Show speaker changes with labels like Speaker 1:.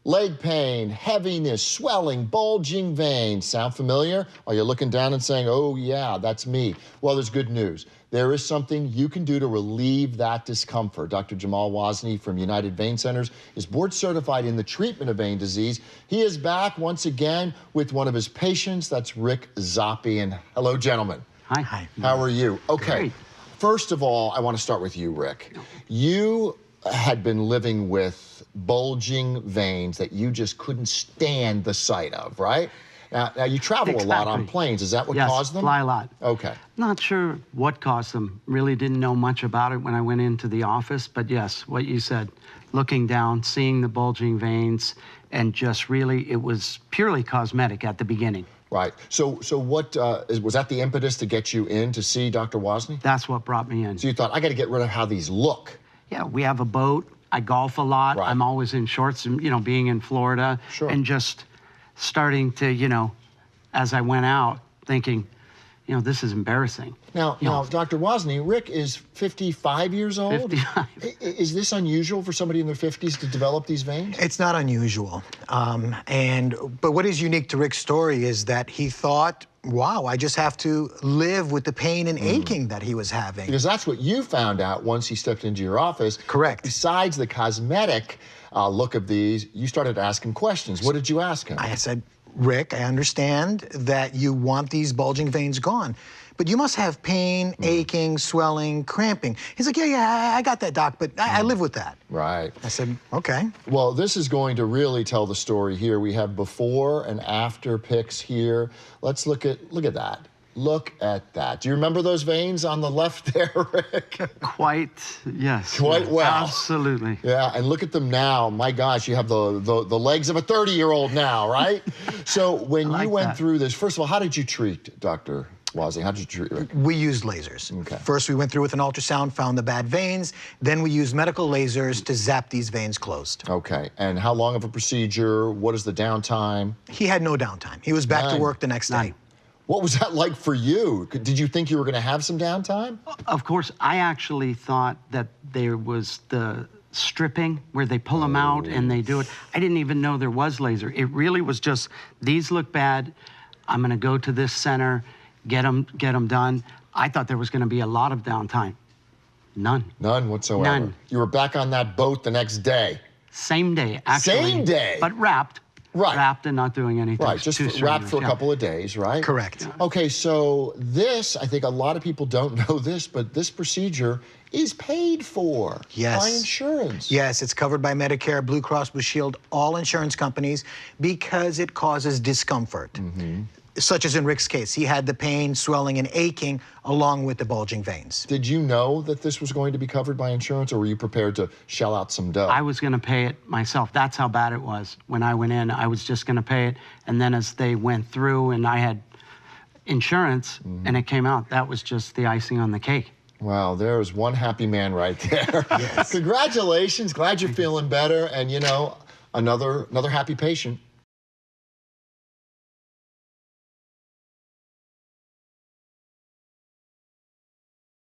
Speaker 1: Leg pain, heaviness, swelling, bulging veins. Sound familiar? Are you looking down and saying, oh yeah, that's me? Well, there's good news. There is something you can do to relieve that discomfort. Dr. Gamal Wazni from United Vein Centers is board certified in the treatment of vein disease. He is back once again with one of his patients. That's Rick Zoppi. And hello, gentlemen.
Speaker 2: Hi. Hi.
Speaker 1: How are you? Okay.
Speaker 2: Great.
Speaker 1: First of all, I want to start with you, Rick. You had been living with bulging veins that you just couldn't stand the sight of, right? Now you travel a lot on planes. Is that what caused them?
Speaker 2: Yes, fly a lot.
Speaker 1: Okay.
Speaker 2: Not sure what caused them. Really didn't know much about it when I went into the office, but yes, what you said, looking down, seeing the bulging veins, and just really, it was purely cosmetic at the beginning.
Speaker 1: Right. So what, was that the impetus to get you in to see Dr. Wazni?
Speaker 2: That's what brought me in.
Speaker 1: So you thought, I got to get rid of how these look.
Speaker 2: Yeah, we have a boat. I golf a lot.
Speaker 1: Right.
Speaker 2: I'm always in shorts, and, you know, being in Florida.
Speaker 1: Sure.
Speaker 2: And just starting to, you know, as I went out, thinking, you know, this is embarrassing.
Speaker 1: Now, Dr. Wazni, Rick is 55 years old.
Speaker 2: 55.
Speaker 1: Is this unusual for somebody in their 50s to develop these veins?
Speaker 3: It's not unusual. But what is unique to Rick's story is that he thought, wow, I just have to live with the pain and aching that he was having.
Speaker 1: Because that's what you found out once he stepped into your office.
Speaker 3: Correct.
Speaker 1: Besides the cosmetic look of these, you started to ask him questions. What did you ask him?
Speaker 3: I said, Rick, I understand that you want these bulging veins gone, but you must have pain, aching, swelling, cramping. He's like, yeah, I got that, doc, but I live with that.
Speaker 1: Right.
Speaker 3: I said, okay.
Speaker 1: Well, this is going to really tell the story here. We have before and after pics here. Let's look at that. Look at that. Do you remember those veins on the left there, Rick?
Speaker 2: Quite, yes.
Speaker 1: Quite well.
Speaker 2: Absolutely.
Speaker 1: Yeah, and look at them now. My gosh, you have the legs of a 30-year-old now, right? So when you went through this, first of all, how did you treat Dr. Wazni? How did you treat Rick?
Speaker 3: We used lasers.
Speaker 1: Okay.
Speaker 3: First, we went through with an ultrasound, found the bad veins. Then we used medical lasers to zap these veins closed.
Speaker 1: Okay, and how long of a procedure? What is the downtime?
Speaker 3: He had no downtime. He was back to work the next day.
Speaker 1: What was that like for you? Did you think you were going to have some downtime?
Speaker 2: Of course, I actually thought that there was the stripping where they pull them out and they do it. I didn't even know there was laser. It really was just, these look bad. I'm going to go to this center, get them done. I thought there was going to be a lot of downtime. None.
Speaker 1: None whatsoever.
Speaker 2: None.
Speaker 1: You were back on that boat the next day.
Speaker 2: Same day, actually.
Speaker 1: Same day?
Speaker 2: But wrapped.
Speaker 1: Right.
Speaker 2: Wrapped and not doing anything.
Speaker 1: Right, just wrapped for a couple of days, right?
Speaker 3: Correct.
Speaker 1: Okay, so this, I think a lot of people don't know this, but this procedure is paid for by insurance.
Speaker 3: Yes, it's covered by Medicare, Blue Cross Blue Shield, all insurance companies, because it causes discomfort. Such as in Rick's case, he had the pain, swelling, and aching along with the bulging veins.
Speaker 1: Did you know that this was going to be covered by insurance, or were you prepared to shell out some dough?
Speaker 2: I was going to pay it myself. That's how bad it was. When I went in, I was just going to pay it. And then as they went through and I had insurance and it came out, that was just the icing on the cake.
Speaker 1: Wow, there's one happy man right there. Yes. Congratulations. Glad you're feeling better. And, you know, another happy patient.